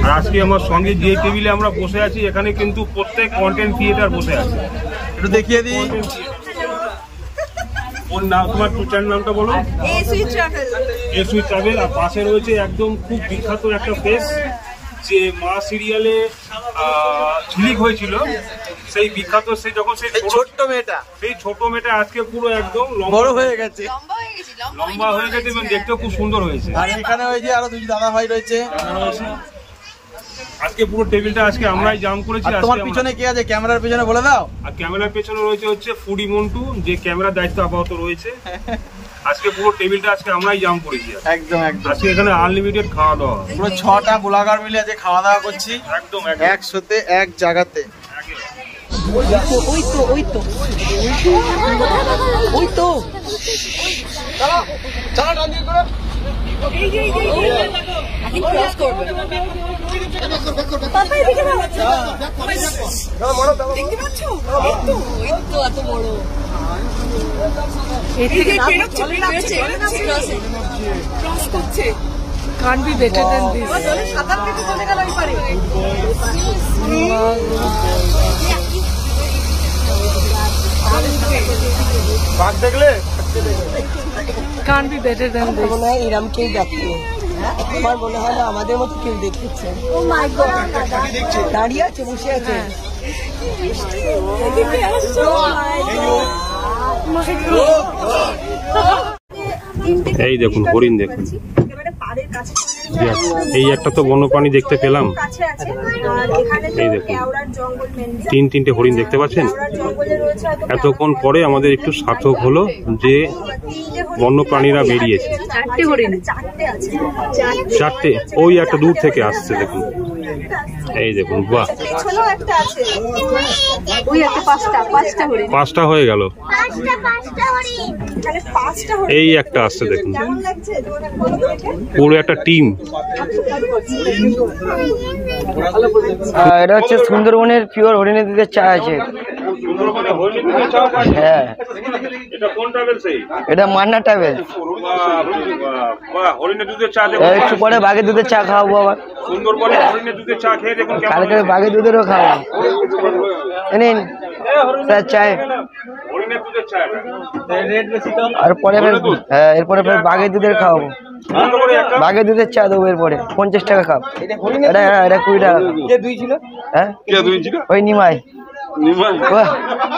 আর আজকে আমার সঙ্গে যে টেবিলে আমরা বসে আছি এখানে কিন্তু প্রত্যেক কন্টেন্ট ক্রিয়েটার বসে আছে। একটু দেখিয়ে দিই ওর নাম, তোমার চ্যানেল নামটা বলো। এসুই ট্রাভেল। আর পাশে রয়েছে একদম খুব বিখ্যাত একটা ফেস, যে মা সিরিয়ালে ঝিলিক হয়েছিল, সেই বিখ্যাত, সেই যখন সেই ছোট্ট মেয়েটা আজকে পুরো একদম বড় হয়ে গেছে, লম্বা হয়ে গেছে এবং দেখতেও খুব সুন্দর হয়েছে। আর এখানে হয়েছে আরো দুই দাদা ভাই রয়েছে। আজকে পুরো টেবিলটা আজকে আমরাই জাম করেছি। তোমার পিছনে কে আছে ক্যামেরার পিছনে বলে দাও? আর ক্যামেরার পেছনে রয়েছে হচ্ছে ফুডি মন্টু, যে ক্যামেরার দায়িত্ব আপাতত রয়েছে। আজকে পুরো টেবিলটা আজকে আমরাই জাম করেছি। একদম একদম। আজকে এখানে আনলিমিটেড খাওয়া দাওয়া, পুরো 6টা ব্লগার মিলে আজকে খাওয়া দাওয়া করছি একদম একসাথে এক জায়গাতে। ওই তো চলো চলো ডান দিকে করো। Can't be better than this. Can't be better than this. এরম কেউ দেখছে, আমার মনে হয় না আমাদের মতো কেউ দেখছে। ও মাই গড, দাঁড়িয়ে আছে, বসে আছে। এই দেখুন হরিণ, দেখুন এই একটা তো বন্যপ্রাণী দেখতে পেলাম। এই দেখুন তিনটে হরিণ দেখতে পাচ্ছেন। এতক্ষণ পরে আমাদের একটু সার্থক হলো যে বন্যপ্রাণীরা বেরিয়েছে। চারটে, ওই একটা দূর থেকে আসছে দেখুন। এই দেখুন, বাহ, পাঁচটা হয়ে গেল। এই একটা আসছে দেখুন, পুরো একটা টিম। এটা হচ্ছে সুন্দরবনের পিওর হরিণের দুধের চা আছে। হ্যাঁ, এটা মান্না ট্রাভেলস। একটু পরে বাঘের দুধের চা খাওয়াবো আবার। কালকে বাঘের দুধেরও খাওয়াবো। নিন স্যার চায়। আর পরে হ্যাঁ, এরপরে বাঘের দুধের খাওয়াবো। বাঘের দুধের চা দেবো এরপরে। 50 টাকা কাপ। এটা 20 টাকা। হ্যাঁ, ওই নিমাই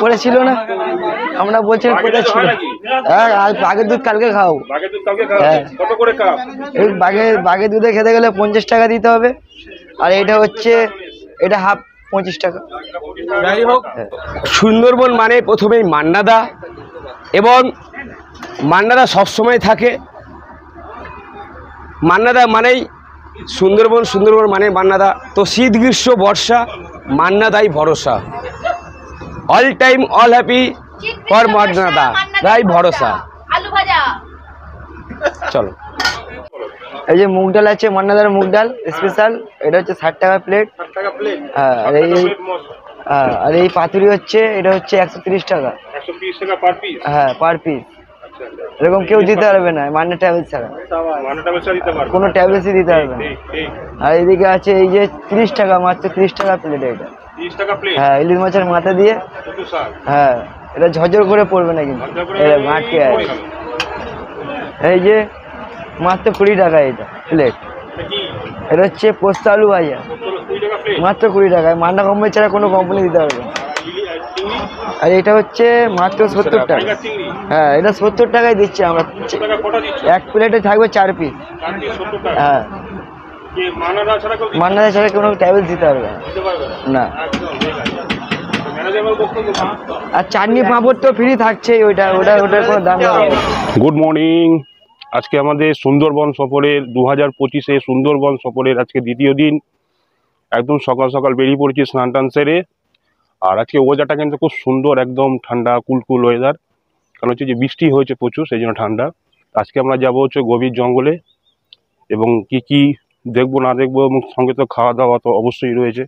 করেছিল না, আমরা বলছি কোথায় ছিল। হ্যাঁ, আর বাঘের দুধ কালকে খাওয়াবো। হ্যাঁ, বাঘের দুধে খেতে গেলে 50 টাকা দিতে হবে। আর এটা হচ্ছে, এটা হাফ 25 টাকা। যাই হোক, সুন্দরবন মানে প্রথমেই মান্নাদা, এবং মান্নাদা সবসময় থাকে। মান্নাদা মানেই সুন্দরবন, সুন্দরবন মানে মান্নাদা। তো শীত গ্রীষ্ম বর্ষা মান্নাদাই ভরসা। All time all happy for Mannada, তাই ভরসা। চলো, এই যে মুগ ডাল আছে, মান্নাদার মুগ ডাল স্পেশাল, এটা হচ্ছে 60 টাকা প্লেট। হ্যাঁ, আর এই পাতুরি হচ্ছে, এটা হচ্ছে 130 টাকা। হ্যাঁ, পার পিস। এরকম কেউ দিতে পারবে না মান্না ট্রাভেলস ছাড়া, কোনো ট্রাভেলসই দিতে পারবে না। আর এইদিকে আছে এই যে 30 টাকা, মাত্র 30 টাকা প্লেট এটা। হ্যাঁ, ইলিশ মাছের মাথা দিয়ে। হ্যাঁ, এটা ঝরঝর করে পড়বে না কিন্তু, মাঠকে আছে। এই যে মাত্র 20 টাকা এটা প্লেট। এটা হচ্ছে পোস্ত আলু ভাজা, মাত্র 20 টাকায়। মান্না কোম্পানি ছাড়া কোনো কোম্পানি দিতে পারবে না। আর এটা হচ্ছে মাত্র 70 টাকা। হ্যাঁ, এটা 70 টাকায় দিচ্ছি আমরা। এক প্লেটে থাকবে 4 পিস। হ্যাঁ, মান্নাদা ছাড়া কোনো ট্রাভেলস দিতে পারবে না। আর চাটনি পাঁপড় তো ফ্রি থাকছে, ওটার কোনো দাম নেই। Good morning. আজকে আমাদের সুন্দরবন সফরের 2025-এ সুন্দরবন সফরের আজকে দ্বিতীয় দিন। একদম সকাল সকাল বেরিয়ে পড়েছি স্নান টান সেরে। আর আজকে ওয়েদারটা কিন্তু খুব সুন্দর, একদম ঠান্ডা কুলকুল ওয়েদার। কারণ হচ্ছে যে বৃষ্টি হয়েছে প্রচুর, সেই জন্য ঠান্ডা। আজকে আমরা যাবো হচ্ছে গভীর জঙ্গলে, এবং কি কি দেখবো না দেখবো, এবং সঙ্গে তো খাওয়া দাওয়া তো অবশ্যই রয়েছে।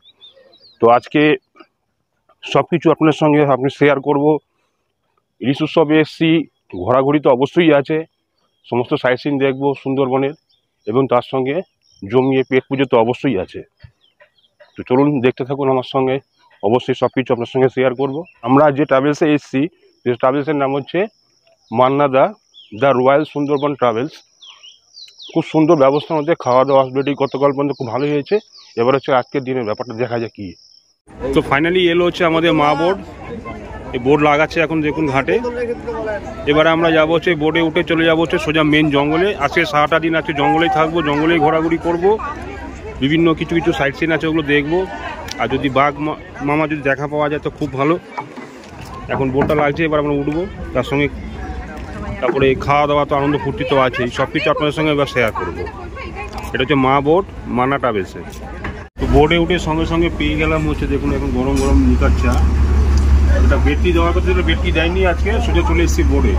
তো আজকে সব কিছু আপনার সঙ্গে শেয়ার করব। ইলিশ উৎসবে এসছি, ঘোরাঘুরি তো অবশ্যই আছে, সমস্ত সাইট সিন দেখবো সুন্দরবনের, এবং তার সঙ্গে জমিয়ে পেট পুজো তো অবশ্যই আছে। তো চলুন দেখতে থাকুন আমার সঙ্গে, অবশ্যই সব কিছু আপনার সঙ্গে শেয়ার করব। আমরা যে ট্রাভেলসে এসেছি, যে ট্রাভেলসের নাম হচ্ছে মান্নাদা দ্য রয়্যাল সুন্দরবন ট্রাভেলস। খুব সুন্দর ব্যবস্থার মধ্যে খাওয়া দাওয়া হসপিটালিটি গতকাল পর্যন্ত খুব ভালোই হয়েছে। এবার হচ্ছে আজকের দিনের ব্যাপারটা দেখা যায় কি। তো ফাইনালি এলো হচ্ছে আমাদের মা বোর্ড, এই বোর্ড লাগাচ্ছে এখন দেখুন ঘাটে। এবারে আমরা যাবো হচ্ছে বোর্ডে উঠে চলে যাবো হচ্ছে সোজা মেন জঙ্গলে। আজকে সারাটা দিন আজকে জঙ্গলেই থাকবো, জঙ্গলেই ঘোরাঘুরি করব, বিভিন্ন কিছু কিছু সাইট সিন আছে ওগুলো দেখবো। আর যদি বাঘ মামা যদি দেখা পাওয়া যায় তো খুব ভালো। এখন বোর্ডটা লাগছে, এবার আমরা উঠবো, তার সঙ্গে তারপরে খাওয়া দাওয়া তো আনন্দ ফুর্তি তো আছেই, সব কিছু আপনাদের সঙ্গে এবার শেয়ার করবো। এটা হচ্ছে মা বোর্ড মান্না ট্রাভেলসে। তো বোর্ডে উঠে সঙ্গে সঙ্গে পেয়ে গেলাম হচ্ছে দেখুন এখন গরম গরম লিকার চা। এটা বেডটি দেওয়ার কথা ছিল, বেডটি দেয়নি আজকে, সোজা চলে এসেছি বোর্ডে।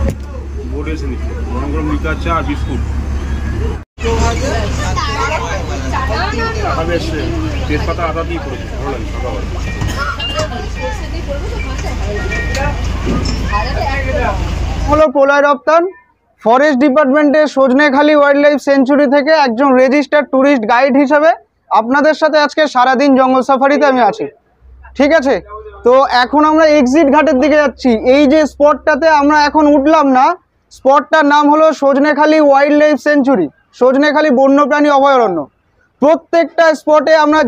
বোর্ডে এসে নিচ্ছে গরম গরম লিকার চা আর বিস্কুট। তেজপাতা আদা দিয়ে করেছে, ভালো লাগে সকালবেলা। হলো প্রলয় রপ্তান ফরেস্ট ডিপার্টমেন্টের সজনেখালি ওয়াইল্ড লাইফ সেঞ্চুরি থেকে একজন রেজিস্টার্ড ট্যুরিস্ট গাইড হিসাবে আপনাদের সাথে আজকে সারাদিন জঙ্গল সাফারিতে আমি আছি। ঠিক আছে, তো এখন আমরা এক্সিট ঘাটের দিকে যাচ্ছি। এই যে স্পটটাতে আমরা এখন উঠলাম না, স্পটটার নাম হলো Sajnekhali wild life century, Sajnekhali বন্যপ্রাণী অভয়ারণ্য। প্রত্যেকটা স্পটে আমরা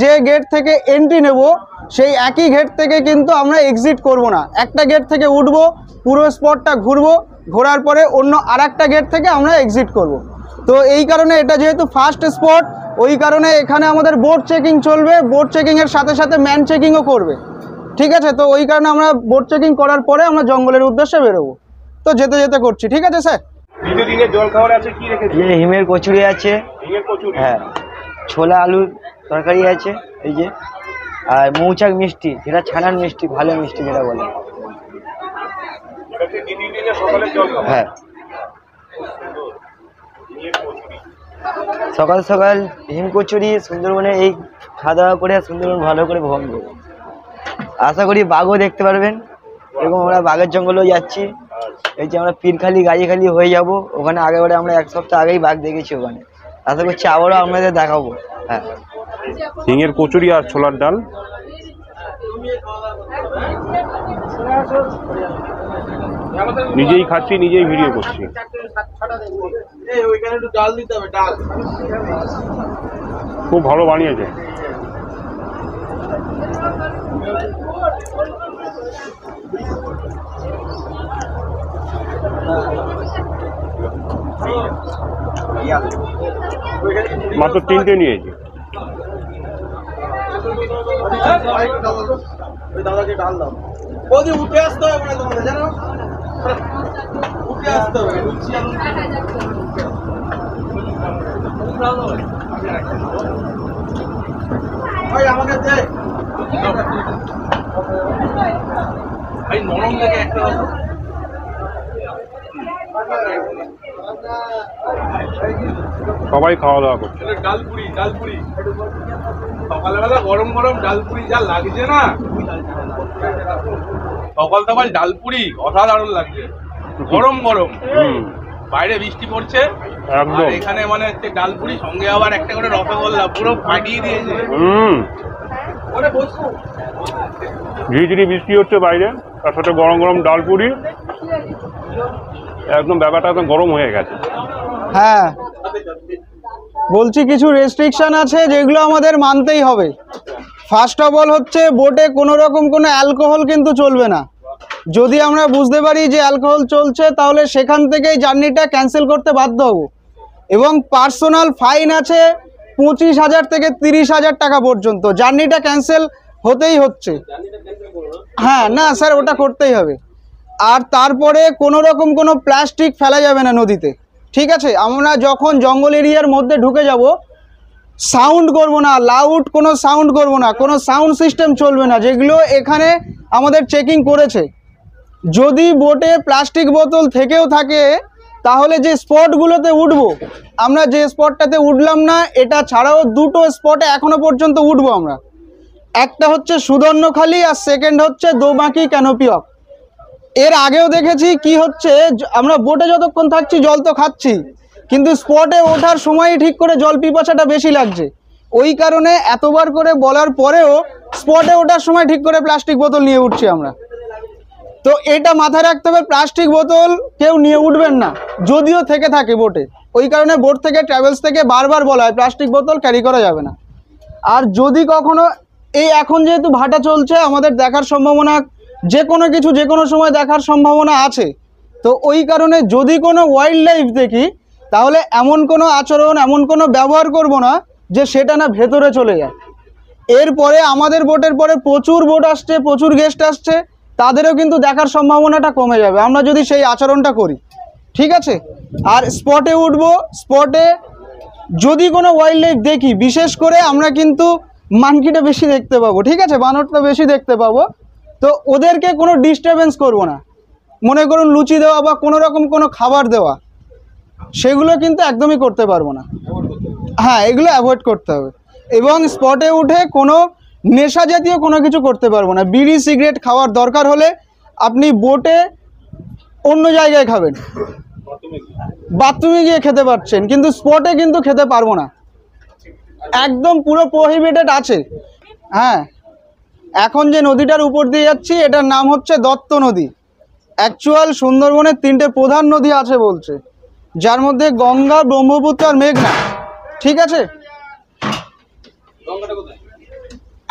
যে গেট থেকে এন্ট্রি নেব, সেই একই গেট থেকে কিন্তু আমরা এক্সিট করব না। একটা গেট থেকে উঠবো, পুরো স্পটটা ঘুরবো, ঘোরার পরে অন্য আরেকটা গেট থেকে আমরা এক্সিট করব। তো এই কারণে এটা যেহেতু ফার্স্ট স্পট, ওই কারণে এখানে আমাদের বোট চেকিং চলবে, বোট চেকিংয়ের সাথে সাথে ম্যান চেকিংও করবে। ঠিক আছে, তো ওই কারণে আমরা বোট চেকিং করার পরে আমরা জঙ্গলের উদ্দেশ্যে বেরোবো। তো যেতে যেতে করছি, ঠিক আছে স্যার। দ্বিতীয় দিনে জল খাবার আছে, কি রেখেছে? এই যে হিমের কচুরি আছে, হিমের কচুরি, হ্যাঁ, ছোলা আলুর তরকারি আছে, এই যে, আর মৌচাক মিষ্টি, যেটা ছানার মিষ্টি, ভালো মিষ্টি যেটা বলে। এটা হচ্ছে দ্বিতীয় দিনে সকালের জল খাবার। হ্যাঁ, সকাল সকাল হিম কচুরি সুন্দরবনে এই খাওয়া দাওয়া করে সুন্দরবন ভালো করে ভ্রমণ করবো। আশা করি বাঘও দেখতে পারবেন। এরকম আমরা বাঘের জঙ্গলেও যাচ্ছি। এই যে আমরা পীরখালি গাজীখালি হয়ে যাব, ওখানে আগেবারে আমরা 1 সপ্তাহ আগেই বাঘ দেখেছি ওখানে। আশা করছি আবারও আপনাদের দেখাবো। হ্যাঁ, হিঙের কচুরি আর ছোলার ডাল। নিজেই খাচ্ছি, নিজেই ভিডিও করছি। খুব ভালো বানিয়েছে। মাত্র 3টে নিয়েছি। উঠে আসতে হবে তোমাদের, জানো, উঠে আসতে হবে। আমাকে দে ভাই, নরম দেখে একটা সবাই খাওয়া দাওয়া করছে। ডালপুরি, ডালপুরি সকালবেলা গরম গরম ডালপুরি যা লাগছে না, সকাল সকাল ডালপুরি অসাধারণ লাগছে, গরম গরম। বাইরে বৃষ্টি পড়ছে, একদম এখানে মানে হচ্ছে ডালপুরি, সঙ্গে আবার একটা করে রসগোল্লা, পুরো ফাটিয়ে দিয়েছে। ঝিরিঝিরি বৃষ্টি হচ্ছে বাইরে, তার সাথে গরম গরম ডালপুরি, একদম ব্যাপারটা একদম গরম হয়ে গেছে। হ্যাঁ, বলছি কিছু রেস্ট্রিকশন আছে যেগুলো আমাদের মানতেই হবে। ফার্স্ট অফ অল হচ্ছে বোটে কোনো রকম কোনো অ্যালকোহল কিন্তু চলবে না। যদি আমরা বুঝতে পারি যে অ্যালকোহল চলছে, তাহলে সেখান থেকেই জার্নিটা ক্যান্সেল করতে বাধ্য হব। এবং পার্সোনাল ফাইন আছে 25,000 থেকে 30,000 টাকা পর্যন্ত। জার্নিটা ক্যান্সেল হতেই হচ্ছে। হ্যাঁ, না স্যার, ওটা করতেই হবে। আর তারপরে কোনো রকম কোনো প্লাস্টিক ফেলা যাবে না নদীতে। ঠিক আছে, আমরা যখন জঙ্গল এরিয়ার মধ্যে ঢুকে যাব, সাউন্ড করব না, লাউড কোনো সাউন্ড করব না, কোনো সাউন্ড সিস্টেম চলবে না, যেগুলো এখানে আমাদের চেকিং করেছে। যদি বোটে প্লাস্টিক বোতল থেকেও থাকে, তাহলে যে স্পটগুলোতে উঠবো, আমরা যে স্পটটাতে উঠলাম না, এটা ছাড়াও 2টো স্পটে এখনো পর্যন্ত উঠবো আমরা। একটা হচ্ছে সুদর্ণখালি, আর সেকেন্ড হচ্ছে দোবাঁকি ক্যানোপি ওয়াক। এর আগেও দেখেছি কি হচ্ছে, আমরা বোটে যতক্ষণ থাকছি জল তো খাচ্ছি, কিন্তু স্পটে ওঠার সময়ই ঠিক করে জল পিপাসাটা বেশি লাগছে, ওই কারণে এতবার করে বলার পরেও স্পটে ওঠার সময় ঠিক করে প্লাস্টিক বোতল নিয়ে উঠছি আমরা। তো এটা মাথায় রাখতে হবে, প্লাস্টিক বোতল কেউ নিয়ে উঠবেন না যদিও থেকে থাকে বোটে। ওই কারণে বোট থেকে, ট্রাভেলস থেকে বারবার বলা হয় প্লাস্টিক বোতল ক্যারি করা যাবে না। আর যদি কখনো এই এখন যেহেতু ভাটা চলছে, আমাদের দেখার সম্ভাবনা যে কোনো কিছু যে কোনো সময় দেখার সম্ভাবনা আছে, তো ওই কারণে যদি কোনো ওয়াইল্ড লাইফ দেখি তাহলে এমন কোনো আচরণ, এমন কোনো ব্যবহার করব না যে সেটা না ভেতরে চলে যায়। এরপরে আমাদের বোটের পরে প্রচুর বোট আসছে, প্রচুর গেস্ট আসছে, তাদেরও কিন্তু দেখার সম্ভাবনাটা কমে যাবে আমরা যদি সেই আচরণটা করি, ঠিক আছে। আর স্পটে উঠবো, স্পটে যদি কোনো ওয়াইল্ড লাইফ দেখি, বিশেষ করে আমরা কিন্তু মানকিটা বেশি দেখতে পাবো, ঠিক আছে, বানরটা বেশি দেখতে পাবো, তো ওদেরকে কোনো ডিস্টারবেন্স করব না। মনে করুন লুচি দেওয়া বা কোনো রকম কোনো খাবার দেওয়া, সেগুলো কিন্তু একদমই করতে পারবো না। হ্যাঁ, এগুলো অ্যাভয়েড করতে হবে। এবং স্পটে উঠে কোনো নেশা জাতীয় কোনো কিছু করতে পারবো না। বিড়ি সিগারেট খাওয়ার দরকার হলে আপনি বোটে অন্য জায়গায় খাবেন, বাথরুমে গিয়ে খেতে পারছেন, কিন্তু স্পটে কিন্তু খেতে পারবো না, একদম পুরো প্রহিবিটেড আছে। হ্যাঁ, এখন যে নদীটার উপর দিয়ে যাচ্ছি এটার নাম হচ্ছে দত্ত নদী। অ্যাকচুয়াল সুন্দরবনের 3টে প্রধান নদী আছে বলছে, যার মধ্যে গঙ্গা, ব্রহ্মপুত্র আর মেঘনা, ঠিক আছে।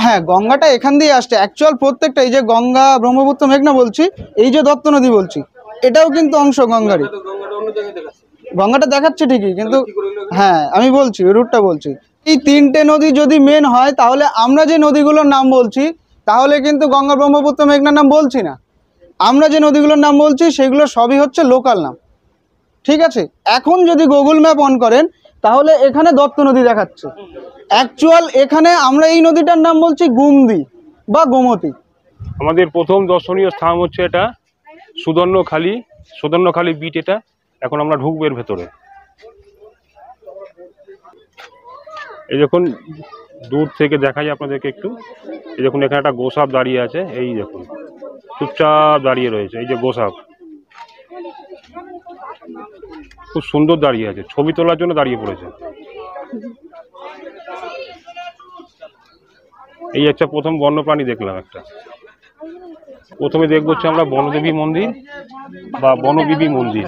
হ্যাঁ, গঙ্গাটা এখান দিয়ে আসছে অ্যাকচুয়াল প্রত্যেকটা, এই যে গঙ্গা, ব্রহ্মপুত্র, মেঘনা বলছি, এই যে দত্ত নদী বলছি, এটাও কিন্তু অংশ গঙ্গারই। গঙ্গাটা দেখাচ্ছে ঠিকই, কিন্তু হ্যাঁ আমি বলছি ওই রুটটা বলছি। এই 3টে নদী যদি মেন হয় তাহলে আমরা যে নদীগুলোর নাম বলছি তাহলে কিন্তু গঙ্গা, ব্রহ্মপুত্র, মেঘনার নাম বলছি না। আমরা যে নদীগুলোর নাম বলছি সেগুলো সবই হচ্ছে লোকাল নাম, ঠিক আছে। এখন যদি গুগল ম্যাপ অন করেন তাহলে এখানে দত্ত নদী দেখাচ্ছে, অ্যাকচুয়াল এখানে আমরা এই নদীটার নাম বলছি গুমদি বা গোমতী। আমাদের প্রথম দর্শনীয় স্থান হচ্ছে এটা সুদর্ণখালি বিট। এটা এখন আমরা ঢুকবো এর ভেতরে। এই দেখুন দূর থেকে দেখাই আপনাদেরকে একটু, এই দেখুন এখানে একটা গোসাপ দাঁড়িয়ে আছে, এই দেখুন চুপচাপ দাঁড়িয়ে রয়েছে, এই যে গোসাপ খুব সুন্দর দাঁড়িয়ে আছে, ছবি তোলার জন্য দাঁড়িয়ে পড়েছে। এই একটা প্রথম বন্যপ্রাণী দেখলাম একটা। প্রথমে দেখবো হচ্ছে আমরা বনদেবী মন্দির বা বনবিবি মন্দির।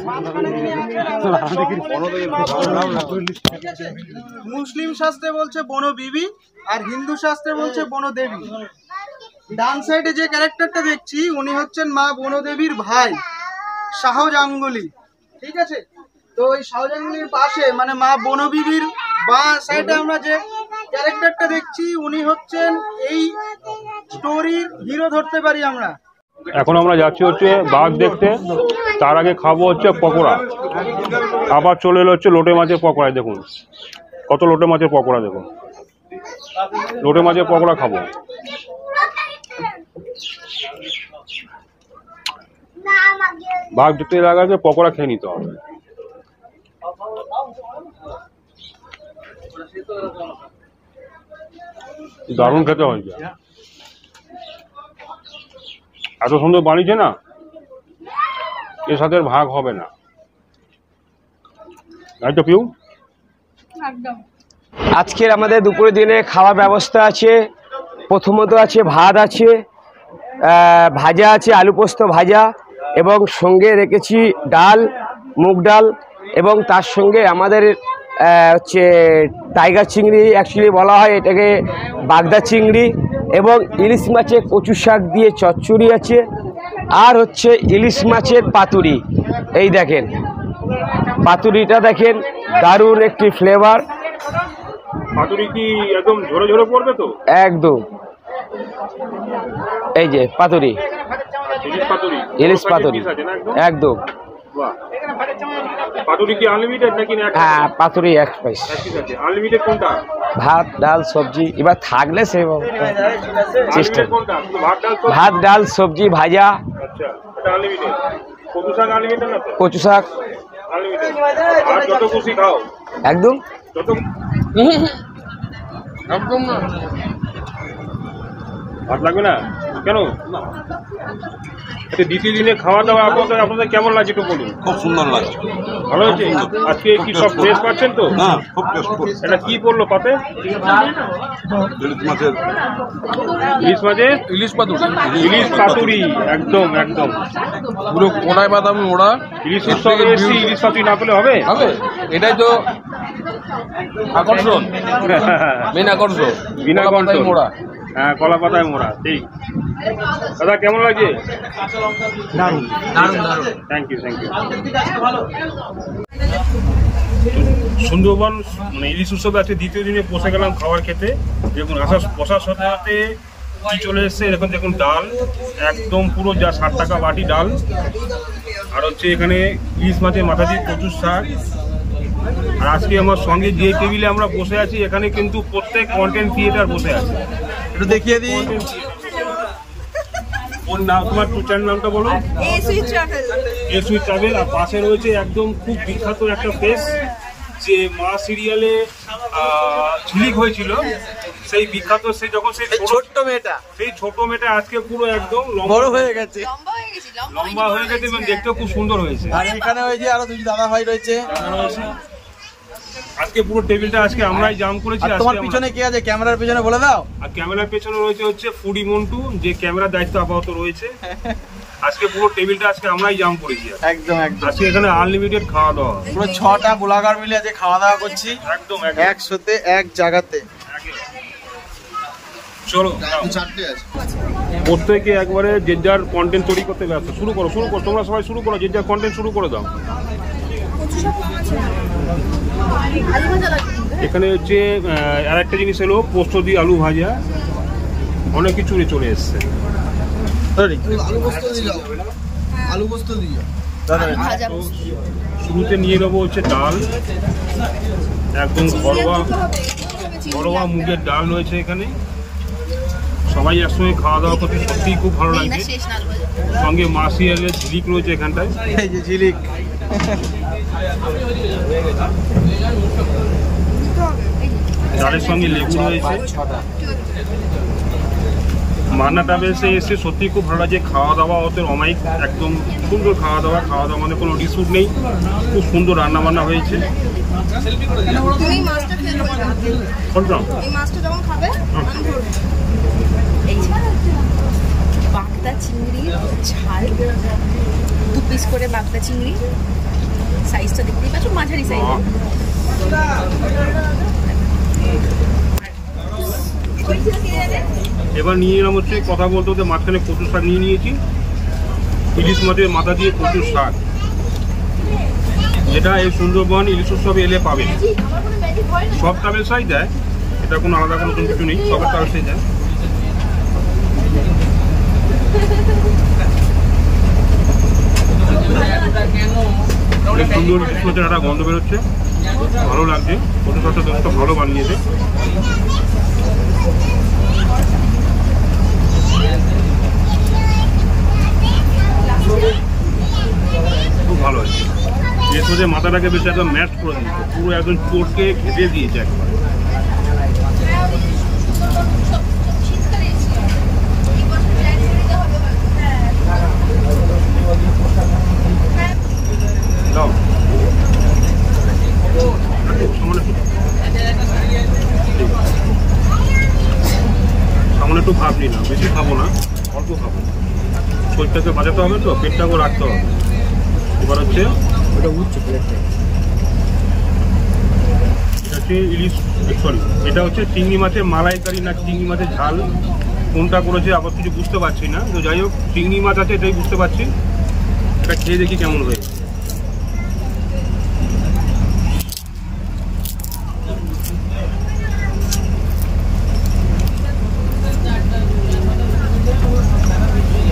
মুসলিম শাস্ত্রে বলছে বনবিবি আর হিন্দু শাস্ত্রে বলছে বনদেবী। ডান সাইডে যে ক্যারেক্টারটা দেখছি উনি হচ্ছেন মা বনদেবীর ভাই শাহজাঙ্গুলি, ঠিক আছে। তো ওই শাহজাঙ্গুলির পাশে মানে মা বনবিবির বাঁ সাইডে আমরা যে ক্যারেক্টারটা দেখছি উনি হচ্ছেন এই স্টোরির হিরো ধরতে পারি আমরা। এখন আমরা যাচ্ছি হচ্ছে বাঘ দেখতে, তার আগে খাবো হচ্ছে পকোড়া। আবার চলে এলো হচ্ছে লোটে মাছের পকোড়া। দেখুন কত লোটে মাছের পকোড়া, দেখুন লোটে মাছের পকোড়া খাবো। বাঘ দেখতে লাগাকে পকোড়া খেয়ে নিতে হবে। দারুণ খেতে হয়েছে, এত সুন্দর বানিয়েছে না, এর সাথে ভাগ হবে না, তাই তো পিউ? আজকের আমাদের দুপুরের দিনে খাওয়ার ব্যবস্থা আছে। প্রথমত আছে ভাত আছে, ভাজা আছে, আলু পোস্ত ভাজা, এবং সঙ্গে রেখেছি ডাল, মুগ ডাল, এবং তার সঙ্গে আমাদের হচ্ছে টাইগার চিংড়ি, অ্যাকচুয়ালি বলা হয় এটাকে বাগদা চিংড়ি, এবং ইলিশ মাছের কচু শাক দিয়ে চচ্চড়ি আছে, আর হচ্ছে ইলিশ মাছের পাতুরি। এই দেখেন পাতুরিটা দেখেন, দারুণ একটি ফ্লেভার। পাতুরি কি একদম ঝরে ঝরে পড়বে তো? একদম, এই যে পাতুরি, ইলিশ পাতুরি একদম। পাতুরি কি আনলিমিটেড নাকি? হ্যাঁ, পাতুরি এক পিস। আনলিমিটেড কোনটা? ভাত ডাল সবজি, এবার থাকলে সে চেষ্টা। ভাত ডাল সবজি ভাজা। আচ্ছা, এটা আনলিমিটেড। কচু শাক আনলিমিটেড না? কচু শাক আনলিমিটেড। আর যত খুশি খাও একদম। যত একদম না, ভাত লাগবে না কেন? দ্বিতীয় দিনে খাওয়া দাওয়া আপনাদের কেমন লাগছে একটু বলুন। খুব সুন্দর লাগছে। ভালো হয়েছে। আজকে কি সব ফ্রেশ পাচ্ছেন তো? হ্যাঁ, খুব টেস্ট। এটা কি পড়লো পাতে? ইলিশ মাছের ইলিশ পাতুরি। একদম একদম পুরো কোনায় বাদামি মোড়া। ইলিশ উৎসবে এসেছি, ইলিশ পাতুরি না পেলে হবে? এটাই তো আকর্ষণ, মেন আকর্ষণ। বিনা কণ্ঠে মোড়া। হ্যাঁ, কলা পাতায় মোড়া। ঠিক দাদা, কেমন লাগছে? দারুণ। Thank you. সুন্দরবন মানে ইলিশ উৎসবে আজকে দ্বিতীয় দিনে বসে গেলাম খাবার খেতে। দেখুন বসার সাথে সাথে কি চলে এসছে, এরকম দেখুন ডাল, একদম পুরো যা 60 টাকা বাটি ডাল। আর হচ্ছে এখানে ইলিশ মাছের মাথা দিয়ে প্রচুর শাক। আর আজকে আমার সঙ্গে যে টেবিলে আমরা বসে আছি এখানে কিন্তু প্রত্যেক কন্টেন্ট ক্রিয়েটার বসে আছে। একটু দেখিয়ে দিই। ওর নাম, তোমার চ্যানেল নামটা বলো। A sweet travel. আর পাশে রয়েছে একদম খুব বিখ্যাত একটা ফেস, যে মা সিরিয়ালে ঝিলিক হয়েছিল, সেই বিখ্যাত, সেই যখন সেই ছোট মেয়েটা আজকে পুরো একদম বড় হয়ে গেছে, লম্বা হয়ে গেছে এবং দেখতেও খুব সুন্দর হয়েছে। আর এখানে হয়েছে আরো দুই দাদা ভাই রয়েছে। আজকে পুরো টেবিলটা আজকে আমরাই জাম করেছি। তোমার পিছনে কে আছে ক্যামেরার পিছনে বলে দাও। আর ক্যামেরার পেছনে রয়েছে হচ্ছে ফুডি মন্টু, যে ক্যামেরার দায়িত্ব আপাতত রয়েছে। আজকে পুরো টেবিলটা আজকে আমরাই জাম করেছি। একদম। আজকে এখানে আনলিমিটেড খাওয়া দাওয়া, পুরো 6টা ব্লগার মিলে আজকে খাওয়া দাওয়া করছি একদম একসাথে এক জায়গাতে। চলো, প্রত্যেকে একবারে যে যার কন্টেন্ট তৈরি করতে ব্যস্ত। শুরু করো, তোমরা সবাই শুরু করো, যে যার কন্টেন্ট শুরু করে দাও। এখানে হচ্ছে আর একটা জিনিস এলো, পোস্ত দিয়ে আলু ভাজা, অনেক কিছু চলে এসছে। শুরুতে নিয়ে নেবো হচ্ছে ডাল, একদম ঘরোয়া মুগের ডাল রয়েছে এখানে। সবাই একসঙ্গে খাওয়া দাওয়া করতে সত্যিই খুব ভালো লাগছে। সঙ্গে মাসিয়ালের ঝিলিক রয়েছে এখানটায়, এই যে ঝিলিক। ডালের সঙ্গে লেবু রয়েছে। মান্না ট্রাভেলসে এসে সত্যি খুব ভালো লাগছে। খাওয়া দাওয়া ওদের অমায়িক, একদম সুন্দর খাওয়া দাওয়া মানে কোনো ডিসপুট নেই, খুব সুন্দর রান্না বান্না হয়েছে। বাগদা চিংড়ি ঝাল, 2 পিস করে বাগদা চিংড়ি, সাইজটা দেখতেই পাচ্ছ, মাঝারি সাইজ। এবার নিয়ে নিলাম হচ্ছে, কথা বলতে হতে মাঝখানে কচু শাক নিয়ে নিয়েছি, ইলিশ মাছের মাথা দিয়ে কচুর শাক, যেটা এই সুন্দরবন ইলিশ উৎসবে এলে পাবেন। সব ট্রাভেলসাই দেয়, এটা কোনো আলাদা কোনো কিছু নেই, সবের ট্রাভেলসাই দেয়। অনেক সুন্দর ইলিশ মাছের একটা গন্ধ বেরোচ্ছে, ভালো লাগছে। কচু শাকটা যথেষ্ট ভালো বানিয়েছে। খুব ভালো হয়েছে। এর মধ্যে মাথাটাকে বেশি একদম ম্যাশ করে দিয়েছে, পুরো একদম চোটকে ঘেটে দিয়েছে একবার। সামনে একটু ভাব নিলাম, বেশি খাবো না, অল্প খাবো। শরীরটাকে বাঁচাতে হবে তো, পেটটাকেও রাখতে হবে। এবার হচ্ছে এটা হচ্ছে ইলিশ, সরি, এটা হচ্ছে চিংড়ি মাছের মালাইকারি না চিংড়ি মাছের ঝাল, কোনটা করেছে আবার কিছু বুঝতে পারছি না। তো যাই হোক, চিংড়ি মাছ আছে এটাই বুঝতে পারছি। এটা খেয়ে দেখি কেমন হয়েছে।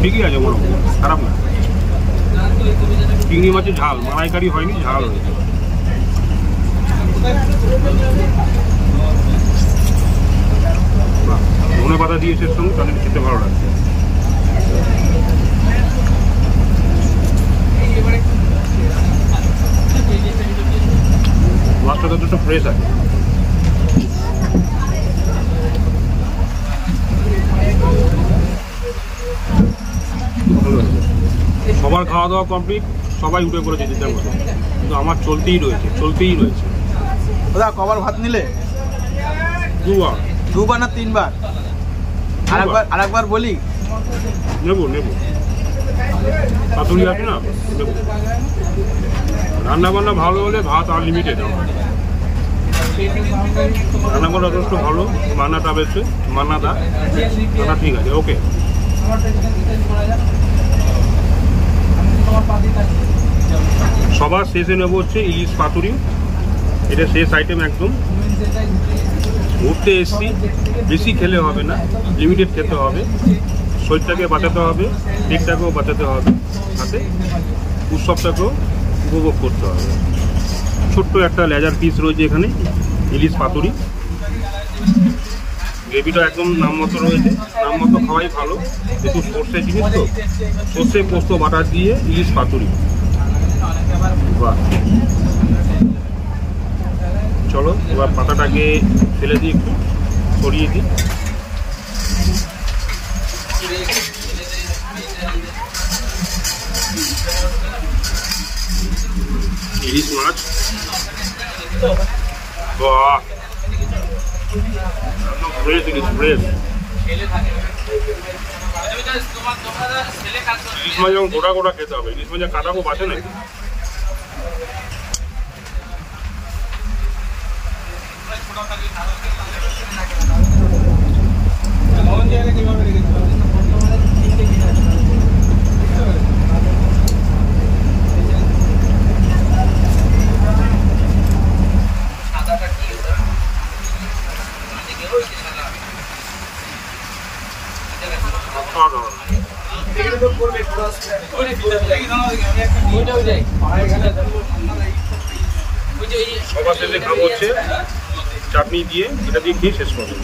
ঠিকই আছে, বলো, খারাপ না। চিংড়ি মাছের ঝাল, মালাইকারি হয়নি, ঝাল হয়েছে। ধনে পাতা দিয়েছে সঙ্গে, তাদের খেতে ভালো লাগছে। মাছটা যথেষ্ট ফ্রেশ আছে। ভালো আছে। সবাই খাওয়া দাওয়া কমপ্লিট, সবাই উঠে পড়েছে যেতে মতো, কিন্তু আমার চলতেই রয়েছে। দাদা কবার ভাত নিলে? দুবার না তিনবার? আরেকবার বলি নেবো পাতুরি আছে না, নেবো। রান্না বান্না ভালো হলে ভাত আনলিমিটেড। রান্না বান্না যথেষ্ট ভালো, মান্নাটা বেশি, মান্নাটা রান্না ঠিক আছে, ওকে। সবার শেষে নেবো হচ্ছে ইলিশ পাতুরি, এটা শেষ আইটেম একদম। ঘুরতে এসছি, বেশি খেলে হবে না, লিমিটেড খেতে হবে, শরীরটাকে বাঁচাতে হবে, পেটটাকেও বাঁচাতে হবে, সাথে উৎসবটাকেও উপভোগ করতে হবে। ছোট্ট একটা লেজার পিস রয়েছে এখানে, ইলিশ পাতুরি। গ্রেভিটা একদম নাম মতো রয়েছে, নাম মতো খাওয়াই ভালো, যেহেতু সর্ষে জিনিস তো, সর্ষে পোস্ত বাটার দিয়ে ইলিশ পাতুরি। বাহ, চলো এবার পাতাটাকে ফেলে দিই, একটু সরিয়ে দিই। ইলিশ মাছ, বাহ, ফ্রেশ ইলিশ, ফ্রেশ। ইলিশ মাছ যেমন গোটা গোটা খেতে হবে, ইলিশ মাছের কাটাও বাঁচে নাকি। সবার শেষে খাবো হচ্ছে চাটনি দিয়ে, এটা দিয়ে খেয়ে শেষ করবো।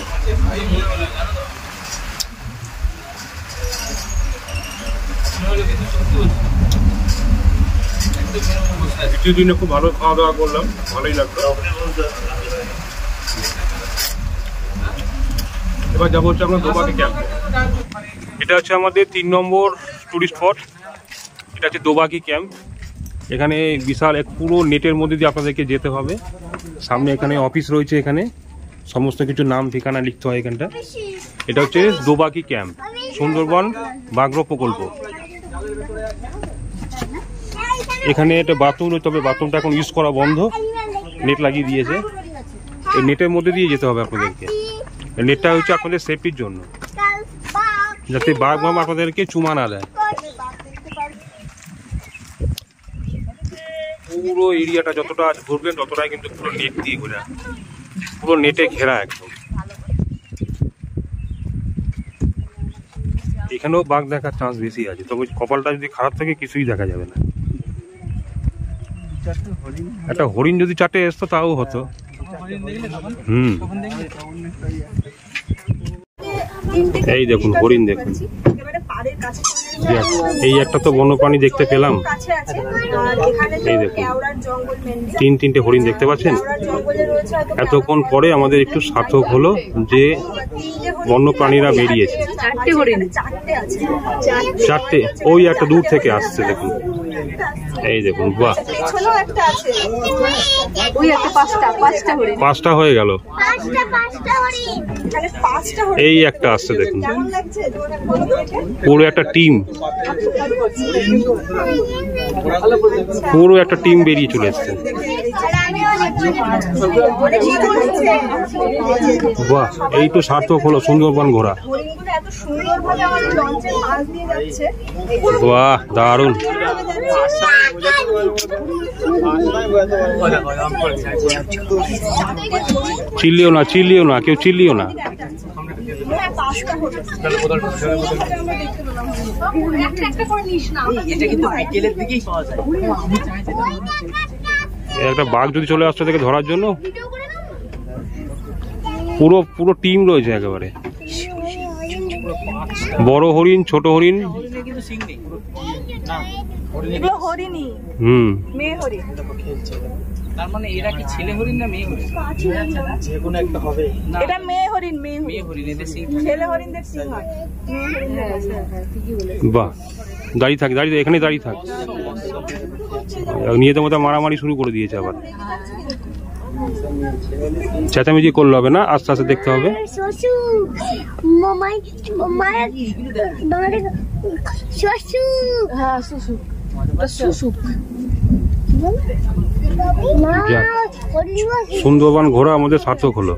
দ্বিতীয় দিনে খুব ভালো খাওয়া দাওয়া করলাম, ভালোই লাগলো। এবার যাবো হচ্ছে আমরা দোবাকি ক্যাম্প। এটা হচ্ছে আমাদের 3 নম্বর টুরিস্ট স্পট, এটা হচ্ছে দোবাকি ক্যাম্প। এখানে বিশাল এক পুরো নেটের মধ্যে দিয়ে আপনাদেরকে যেতে হবে। সামনে এখানে অফিস রয়েছে, এখানে সমস্ত কিছু নাম ঠিকানা লিখতে হয় এখানটা। এটা হচ্ছে দোবাকি ক্যাম্প, সুন্দরবন বাঘ্র প্রকল্প। এখানে একটা বাথরুম রয়েছে, তবে বাথরুমটা এখন ইউজ করা বন্ধ, নেট লাগিয়ে দিয়েছে। এই নেটের মধ্যে দিয়ে যেতে হবে আপনাদেরকে। নেটটা হচ্ছে আপনাদের সেফটির জন্য, যাতে বাঘ মামা আপনাদেরকে চুমা না দেয়। পুরো এরিয়াটা যতটা ঘুরবেন ততটাই কিন্তু পুরো নেট দিয়ে ঘোরা, পুরো নেটে ঘেরা একদম। এখানেও বাঘ দেখার চান্স বেশি আছে, তবে কপালটা যদি খারাপ থাকে কিছুই দেখা যাবে না। একটা হরিণ যদি চাটে আসতো তাও হতো। এই দেখুন হরিণ, দেখুন এই একটা তো বন্যপ্রাণী দেখতে পেলাম। এই দেখুন 3টে হরিণ দেখতে পাচ্ছেন। এতক্ষণ পরে আমাদের একটু সার্থক হলো যে বন্যপ্রাণীরা বেরিয়েছে। 4টে, ওই একটা দূর থেকে আসছে দেখুন। এই দেখুন, বাহ, 5টা হয়ে গেল। এই একটা আসছে দেখুন, পুরো একটা টিম, পুরো একটা টিম বেরিয়ে চলে এসছে। বাহ, এই তো সার্থক হলো সুন্দরবন ঘোরা। বাহ, দারুণ। চিল্লিও না, চিল্লিও না, কেউ চিল্লিও না। একটা বাঘ যদি চলে আসছে তাকে ধরার জন্য পুরো পুরো টিম রয়েছে একেবারে। বড় হরিণ, ছোট হরিণ, মেয়ে হরিণ। তার মানে এরা কি ছেলে হরিণ না মেয়ে হরিণ? যেকোনো একটা হবে। এটা মেয়ে হরিণ, মেয়ে হরিণ, এদের সিং। ছেলে হরিণদের সিং হয়। বাহ, দাঁড়িয়ে থাক, দাঁড়িয়ে এখানে দাঁড়িয়ে থাক। নিজেদের মতো মারামারি শুরু করে দিয়েছে আবার। চেঁচামেচি করলে হবে না, আস্তে আস্তে দেখতে হবে। সুন্দরবন ঘোরা আমাদের সার্থক হলো।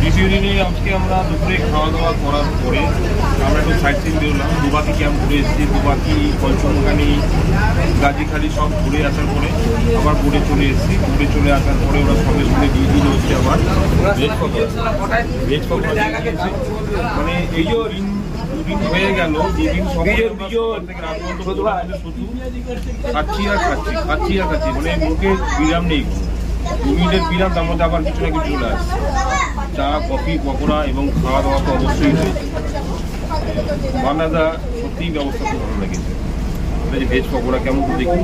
দ্বিতীয় দিনে আজকে আমরা দুপুরে খাওয়া দাওয়া করার পরে আমরা একটু সাইড সিন বেরোলাম। দুবাকি ক্যাম্প ঘুরে এসেছি, দুবাকি, পঞ্চমখানি, গাজীখালি সব ঘুরে আসার পরে আবার বোটে চলে এসেছি। বোটে চলে আসার পরে ওরা সঙ্গে সঙ্গে দিয়ে দিল হচ্ছে আবার ভেজ পকোড়া। মানে এই যে দুদিন হয়ে গেল, দুদিন সঙ্গে শুধু খাচ্ছি আর খাচ্ছি, মানে মুখে বিরাম নেই। 2 মিনিটের বিরাম, তার মধ্যে আবার কিছু না কিছু চলে আসছে। চা, কফি, পকোড়া এবং খাওয়া দাওয়া তো অবশ্যই হয়েছে। বান্নাদা সত্যিই ব্যবস্থা খুব ভালো লেগেছে। যে ভেজ পকোড়া কেমন করে দেখি।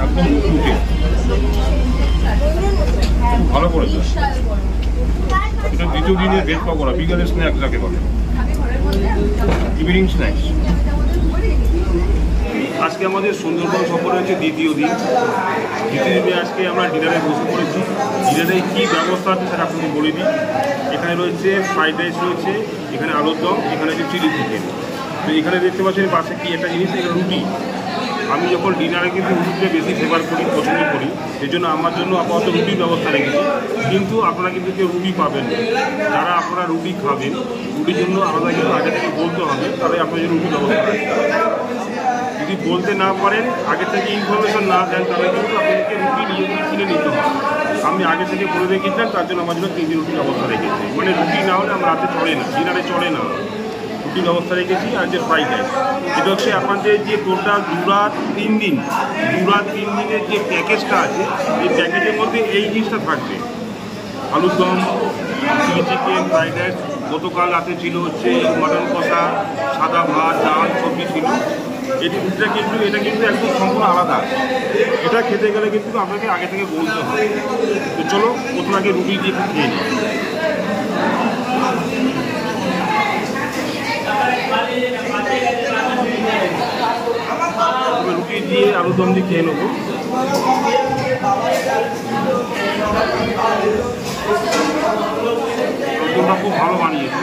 একদম টুকে ভালো করেছে। এটা দ্বিতীয় দিনের ভেজ পকোড়া, বিকালের স্ন্যাক্স যাকে বলে, ইভিনিং স্ন্যাক্স। আজকে আমাদের সুন্দরবন সফর হচ্ছে দ্বিতীয় দিন। আজকে আমরা ডিনারে বসে পড়েছি। ডিনারে কী ব্যবস্থা আছে সেটা আপনাকে বলে দিই। এখানে রয়েছে ফ্রাইড রাইস, রয়েছে এখানে আলুর দম, এখানে আছে চিলি চিকেন। তো এখানে দেখতে পাচ্ছেন পাশে কি একটা জিনিস, এটা রুটি। আমি যখন ডিনারে কিন্তু রুটিটা বেশি ফেভার করি, পছন্দ করি, এই জন্য আমার জন্য আপাতত রুটির ব্যবস্থা রেখেছি। কিন্তু আপনারা কিন্তু কেউ রুটি পাবেন না। যারা আপনারা রুটি খাবেন, রুটির জন্য আলাদা কিন্তু আগে থেকে বলতে হবে, তাহলে আপনার জন্য রুটির ব্যবস্থা রাখতে হবে। যদি বলতে না পারেন, আগে থেকে ইনফরমেশন না দেন, তাহলে কিন্তু আপনাদেরকে রুটি নিজেদের কিনে নিতে হবে। আমি আগে থেকে বলে রেখেছিলাম, তার জন্য আমার জন্য 3 দিন রুটির ব্যবস্থা রেখেছি। মানে রুটি না হলে আমার রাতে চলে না, ডিনারে চলে না, রুটির ব্যবস্থা রেখেছি। আর যে ফ্রাইড রাইস, এটা হচ্ছে আপনাদের যে টোটাল 2 রাত 3 দিন, 2 রাত 3 দিনের যে প্যাকেজটা আছে, এই প্যাকেজের মধ্যে এই জিনিসটা থাকবে। আলুর দম, চিলি চিকেন, ফ্রাইড রাইস। গতকাল রাতে ছিল হচ্ছে মটন কষা, সাদা ভাত, ডাল, সবজি ছিল। এটা কিন্তু একদম সম্পূর্ণ আলাদা। এটা খেতে গেলে কিন্তু আপনাকে আগে থেকে বলতে হবে। তো চলো প্রথম আগে রুটি দিয়ে একটু খেয়ে নিই। রুটি দিয়ে আলুর দম দিয়ে খেয়ে নেবো। তোমরা খুব ভালো বানিয়েছো।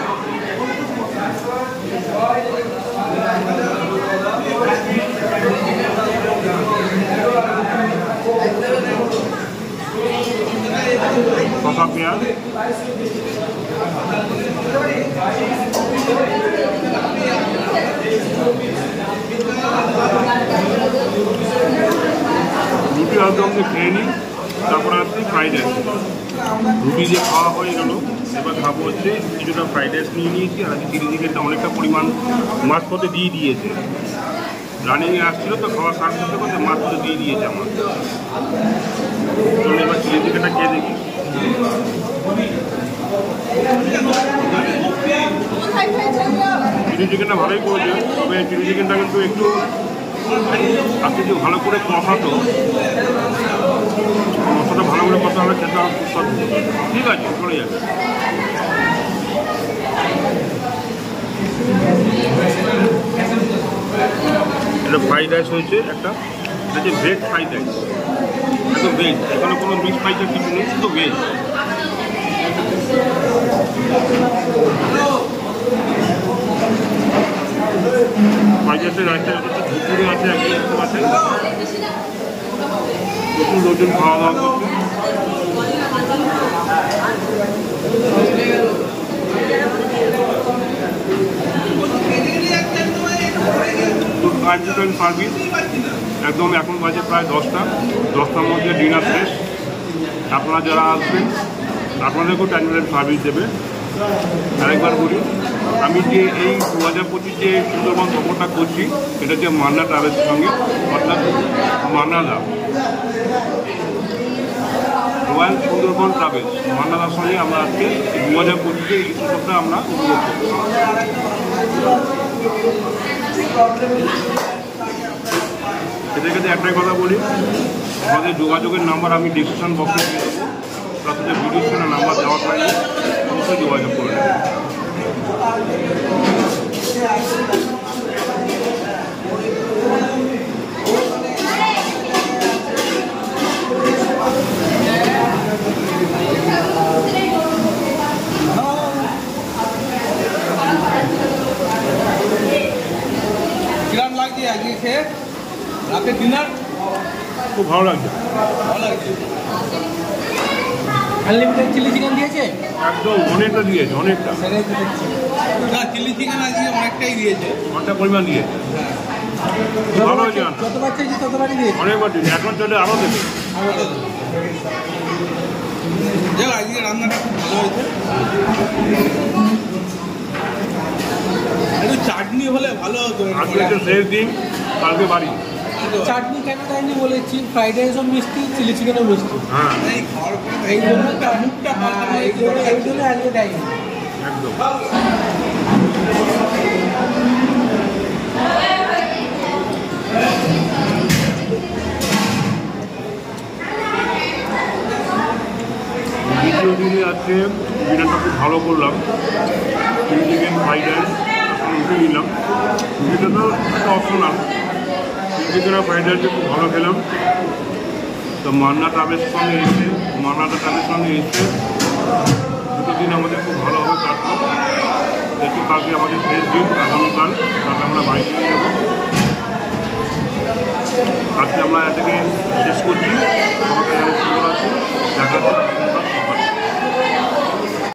শসা, পেঁয়াজ, রুটি আলুদম দিয়ে খেয়ে নিই, তারপরে আসছি ফ্রাইড রাইস। রুটি দিয়ে খাওয়া হয়ে গেল, এবার খাবো হচ্ছে কিছুটা ফ্রাইড রাইস নিয়ে নিয়েছি। আর চিলি চিকেনটা অনেকটা পরিমাণ মাঝপথে দিয়ে দিয়েছে। রানিংয়ে আসছিলো তো, খাওয়া সার করতে করতে মাঝপথে দিয়ে দিয়েছে আমার। চলো এবার চিলি চিকেনটা খেয়ে দেখি। চিলি চিকেনটা ভালোই করেছে, তবে চিলি চিকেনটা কিন্তু একটু আপনি যদি ভালো করে কষাতো, মশলাটা ভালো করে কষা হলে খেতে আরও সুস্বাদু। ঠিক আছে, চলে যাবে। এটা ফ্রাইড রাইস হয়েছে একটা, এটা হচ্ছে ভেজ ফ্রাইড রাইস, একদম ভেজ। এখানে কোনো মিক্স ফ্রাইডের কিছু নেই, শুধু ভেজ। ফ্রাইড রাইসের রাইসটা দুপুরে আছে, একদম আছে। প্রচুর লোকজন খাওয়া দাওয়া করছে। সার্ভিস একদম এখন বাজে প্রায় 10টার মধ্যে ডিনার শেষ। আপনারা যারা আসবেন আপনাদেরকেও টাইম সার্ভিস দেবে। আরেকবার বলি, আমি যে এই 2025 যে সুন্দরবন সফরটা করছি এটা হচ্ছে মান্না ট্রাভেলসের সঙ্গে, অর্থাৎ মান্নাদা রয়্যাল সুন্দরবন ট্রাভেলস মান্নাদার সঙ্গে আমরা আজকে 2025 এই সফরটা আমরা উপভোগ করছি। এদের কাছে একটাই কথা বলি, আমাদের যোগাযোগের নাম্বার আমি ডিসক্রিপশন বক্সে দিয়ে দেবো, তার সাথে ভিডিও স্ক্রিনে নাম্বার দেওয়া থাকলে অবশ্যই যোগাযোগ করে নেবেন। কিরম লাগছে আজকে খেয়ে রাতের ডিনার? খুব ভালো লাগছে। আনলিমিটেড চিলি চিকেন দিয়েছে? একদম অনেকটা দিয়েছে, অনেকটা। না, চিলি চিকেন আজকে অনেকটাই দিয়েছে, অনেকটা পরিমাণ দিয়েছে। ভালো হয়েছে, যতবার চাইছি ততবারই দিয়েছে, অনেকবার দিয়েছে, এখন চলে আরও দেবে। যাও আজকে রান্নাটা খুব ভালো হয়েছে। একটু চাটনি হলে ভালো হতো। আজকে তো শেষ দিন, কালকে বাড়ি। চাটনি কেন দেয়নি বলেছি, ফ্রাইড রাইসও মিষ্টি, চিলি চিকেনও মিষ্টি। হ্যাঁ, এই খাওয়ার পরে এই জন্য মুখটা এই জন্য আজকে দেয়নি একদম। দ্বিতীয় দিনে আজকে ডিনারটা খুব ভালো করলাম, চিলি চিকেন, ফ্রাইড রাইস উঠে নিলাম। রুটিটা তো একটা অপশনাল, চিলি চিকেন আর ফ্রাইড রাইসটা খুব ভালো খেলাম। তো মান্না ট্রাভেলসের সঙ্গে এসে দুটো দিন আমাদের খুব ভালোভাবে কাটলো। দেখি কালকে আমাদের শেষ দিন, আগামীকাল কালকে আমরা বাড়ি চলে যাবো। আজকে আমরা এটাকে শেষ করছি।